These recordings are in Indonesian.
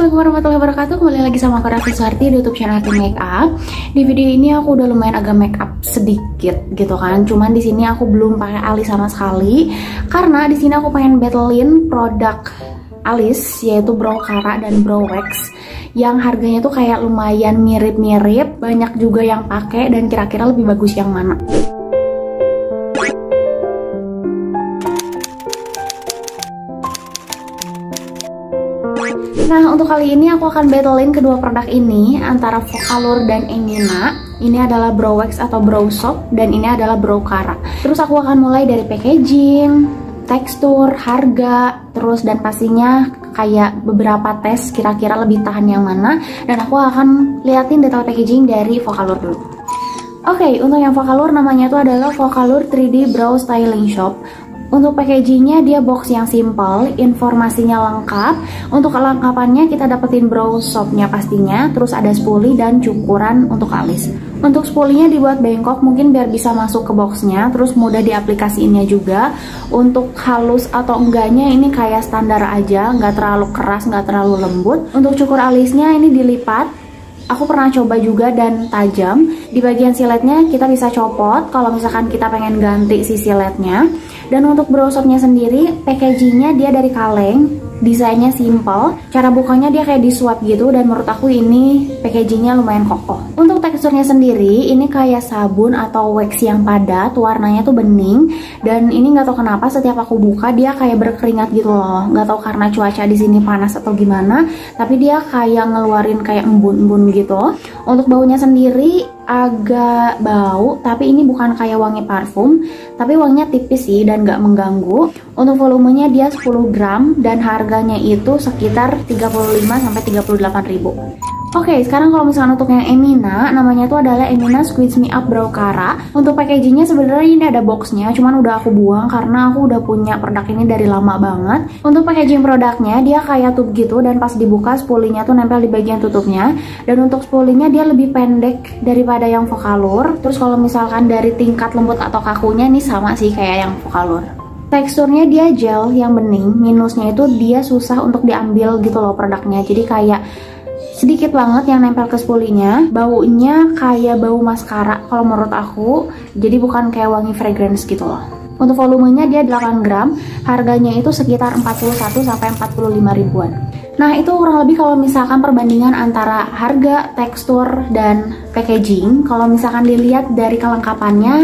Assalamualaikum warahmatullahi wabarakatuh. Kembali lagi sama aku Raffi Suharti di YouTube channel Tim Makeup. Di video ini aku udah lumayan agak makeup sedikit gitu kan. Cuman di sini aku belum pakai alis sama sekali karena di sini aku pengen battlein produk alis yaitu Brow Cara dan Brow Wax yang harganya tuh kayak lumayan mirip-mirip, banyak juga yang pakai dan kira-kira lebih bagus yang mana. Nah, untuk kali ini aku akan battlein kedua produk ini antara Focallure dan Emina. Ini adalah Brow Wax atau Brow Soap dan ini adalah Brow Cara. Terus aku akan mulai dari packaging, tekstur, harga, terus dan pastinya kayak beberapa tes kira-kira lebih tahan yang mana. Dan aku akan liatin detail packaging dari Focallure dulu. Oke, untuk yang Focallure namanya itu adalah Focallure 3D Brow Styling Shop. Untuk packagingnya dia box yang simple, informasinya lengkap. Untuk kelengkapannya kita dapetin brow soapnya pastinya, terus ada spoolie dan cukuran untuk alis. Untuk spoolinya dibuat bengkok mungkin biar bisa masuk ke boxnya, terus mudah diaplikasiinnya juga. Untuk halus atau enggaknya ini kayak standar aja, nggak terlalu keras, nggak terlalu lembut. Untuk cukur alisnya ini dilipat. Aku pernah coba juga dan tajam. Di bagian siletnya kita bisa copot kalau misalkan kita pengen ganti si siletnya. Dan untuk brow soapnya sendiri, packagingnya dia dari kaleng, desainnya simple, cara bukanya dia kayak disuap gitu dan menurut aku ini packagingnya lumayan kokoh. Untuk teksturnya sendiri, ini kayak sabun atau wax yang padat, warnanya tuh bening dan ini nggak tahu kenapa setiap aku buka dia kayak berkeringat gitu loh. Nggak tahu karena cuaca di sini panas atau gimana, tapi dia kayak ngeluarin kayak embun-embun gitu. Untuk baunya sendiri agak bau, tapi ini bukan kayak wangi parfum, tapi wanginya tipis sih dan gak mengganggu. Untuk volumenya dia 10 gram dan harganya itu sekitar 35-38 ribu. Oke, sekarang kalau misalkan untuk yang Emina, namanya itu adalah Emina Squeeze Me Up Brow Cara. Untuk packagingnya sebenarnya ini ada boxnya, cuman udah aku buang karena aku udah punya produk ini dari lama banget. Untuk packaging produknya dia kayak tube gitu dan pas dibuka spoolinya tuh nempel di bagian tutupnya. Dan untuk spoolinya dia lebih pendek daripada yang Focallure. Terus kalau misalkan dari tingkat lembut atau kakunya ini sama sih kayak yang Focallure. Teksturnya dia gel yang bening, minusnya itu dia susah untuk diambil gitu loh produknya. Jadi kayak sedikit banget yang nempel ke spoolinya. Baunya kayak bau maskara kalau menurut aku. Jadi bukan kayak wangi fragrance gitu loh. Untuk volumenya dia 8 gram. Harganya itu sekitar 41-45 ribuan. Nah itu kurang lebih kalau misalkan perbandingan antara harga, tekstur, dan packaging. Kalau misalkan dilihat dari kelengkapannya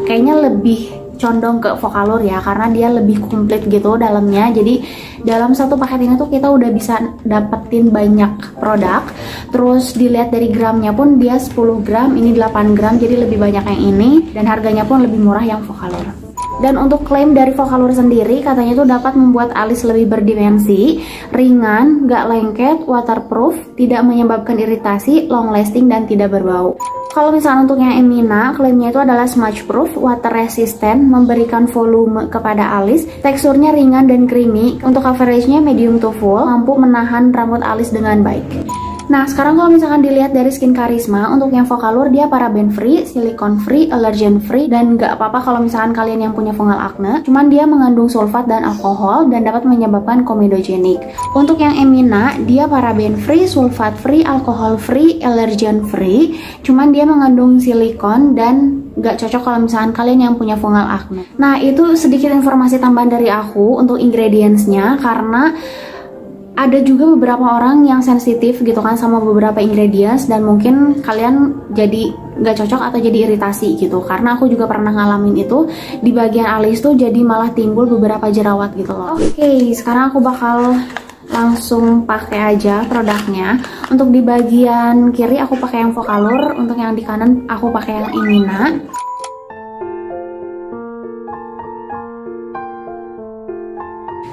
kayaknya lebih condong ke Focallure ya, karena dia lebih komplit gitu dalamnya. Jadi dalam satu paket ini tuh kita udah bisa dapetin banyak produk. Terus dilihat dari gramnya pun dia 10 gram, ini 8 gram, jadi lebih banyak yang ini dan harganya pun lebih murah yang Focallure. Dan untuk klaim dari Focallure sendiri katanya itu dapat membuat alis lebih berdimensi, ringan, gak lengket, waterproof, tidak menyebabkan iritasi, long lasting dan tidak berbau. Kalau misalnya untuk yang Emina, klaimnya itu adalah smudge proof, water resistant, memberikan volume kepada alis, teksturnya ringan dan creamy, untuk coveragenya medium to full, mampu menahan rambut alis dengan baik. Nah, sekarang kalau misalkan dilihat dari Skin Karisma, untuk yang Focallure dia paraben free, silikon free, allergen free, dan nggak apa-apa kalau misalkan kalian yang punya fungal acne. Cuman dia mengandung sulfat dan alkohol dan dapat menyebabkan komedogenik. Untuk yang Emina, dia paraben free, sulfat free, alkohol free, allergen free. Cuman dia mengandung silikon dan nggak cocok kalau misalkan kalian yang punya fungal acne. Nah, itu sedikit informasi tambahan dari aku untuk ingredientsnya karena ada juga beberapa orang yang sensitif gitu kan sama beberapa ingredients dan mungkin kalian jadi nggak cocok atau jadi iritasi gitu, karena aku juga pernah ngalamin itu di bagian alis tuh jadi malah timbul beberapa jerawat gitu loh. Oke, sekarang aku bakal langsung pakai aja produknya. Untuk di bagian kiri aku pakai yang Focallure, untuk yang di kanan aku pakai yang Emina.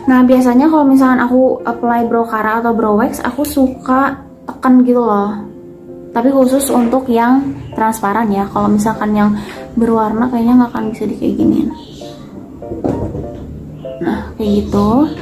Nah biasanya kalau misalkan aku apply Brow Cara atau Brow Wax, aku suka tekan gitu loh. Tapi khusus untuk yang transparan ya. Kalau misalkan yang berwarna kayaknya nggak akan bisa di kayak giniin. Nah kayak gitu.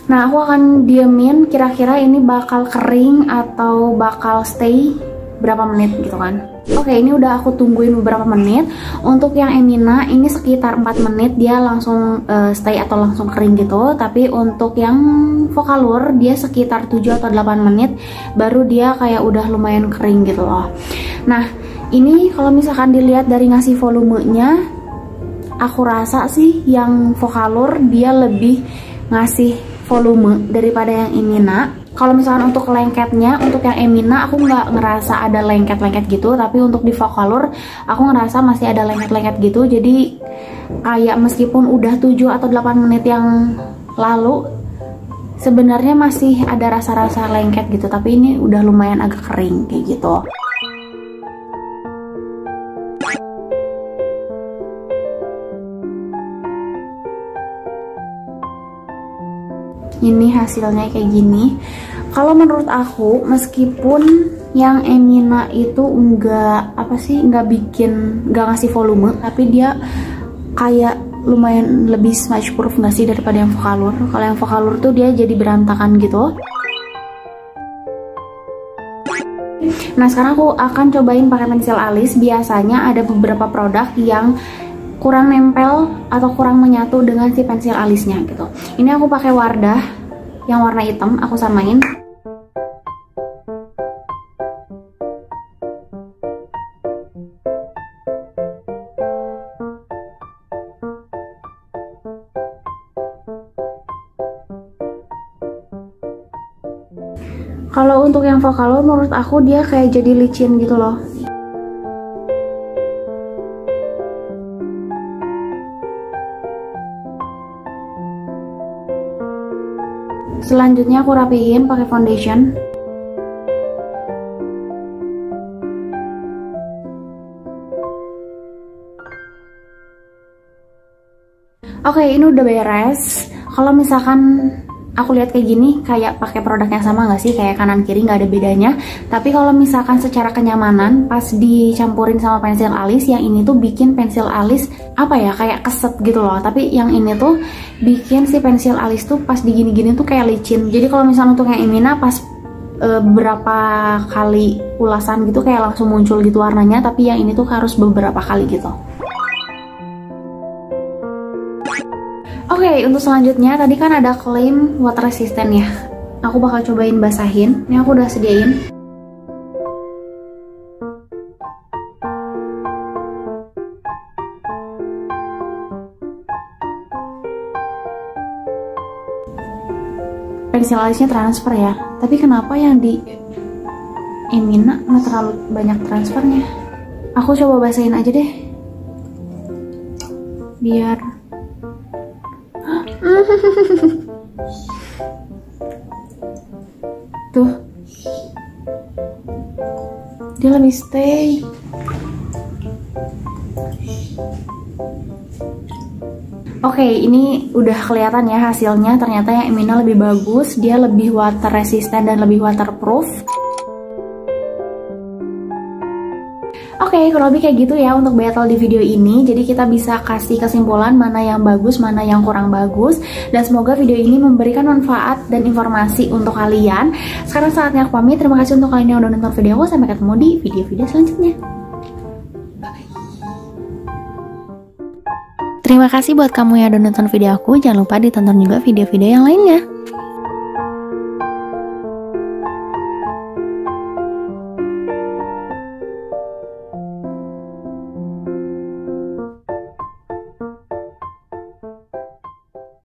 Nah, aku akan diemin kira-kira ini bakal kering atau bakal stay berapa menit gitu kan. Oke, ini udah aku tungguin beberapa menit. Untuk yang Emina ini sekitar 4 menit dia langsung stay atau langsung kering gitu. Tapi untuk yang Vocalour dia sekitar 7 atau 8 menit baru dia kayak udah lumayan kering gitu loh. Nah, ini kalau misalkan dilihat dari ngasih volumenya, aku rasa sih yang Vocalour dia lebih ngasih volume daripada yang Emina. Kalau misalkan untuk lengketnya, untuk yang Emina aku nggak ngerasa ada lengket-lengket gitu, tapi untuk di Vocalour aku ngerasa masih ada lengket-lengket gitu. Jadi kayak meskipun udah 7 atau 8 menit yang lalu sebenarnya masih ada rasa-rasa lengket gitu, tapi ini udah lumayan agak kering kayak gitu. Ini hasilnya kayak gini. Kalau menurut aku, meskipun yang Emina itu nggak ngasih volume, tapi dia kayak lumayan lebih smudge proof nggak sih daripada yang Vocalour. Kalau yang Vocalour tuh dia jadi berantakan gitu. Nah, sekarang aku akan cobain pakai pensil alis. Biasanya ada beberapa produk yang kurang nempel atau kurang menyatu dengan si pensil alisnya gitu. Ini aku pakai Wardah yang warna hitam, aku samain. Kalau untuk yang Vocalour menurut aku dia kayak jadi licin gitu loh. Selanjutnya aku rapihin pakai foundation. Oke, ini udah beres. Kalau misalkan aku lihat kayak gini, kayak pakai produk yang sama nggak sih? Kayak kanan kiri nggak ada bedanya. Tapi kalau misalkan secara kenyamanan, pas dicampurin sama pensil alis, yang ini tuh bikin pensil alis apa ya, kayak keset gitu loh. Tapi yang ini tuh bikin si pensil alis tuh pas digini-gini tuh kayak licin. Jadi kalau misalnya untuk yang Emina pas beberapa kali ulasan gitu kayak langsung muncul gitu warnanya. Tapi yang ini tuh harus beberapa kali gitu. Oke, untuk selanjutnya tadi kan ada klaim water resistant ya. Aku bakal cobain basahin. Ini aku udah sediain. Pensil alisnya transfer ya. Tapi kenapa yang di Emina nggak terlalu banyak transfernya? Aku coba basahin aja deh. Biar tuh dia lebih stay. Oke, ini udah kelihatan ya hasilnya. Ternyata yang Emina lebih bagus, dia lebih water resistant dan lebih waterproof. Oke, kurang lebih kayak gitu ya untuk battle di video ini. Jadi kita bisa kasih kesimpulan mana yang bagus, mana yang kurang bagus. Dan semoga video ini memberikan manfaat dan informasi untuk kalian. Sekarang saatnya aku pamit. Terima kasih untuk kalian yang udah nonton video aku. Sampai ketemu di video-video selanjutnya. Bye-bye. Terima kasih buat kamu yang udah nonton video aku. Jangan lupa ditonton juga video-video yang lainnya.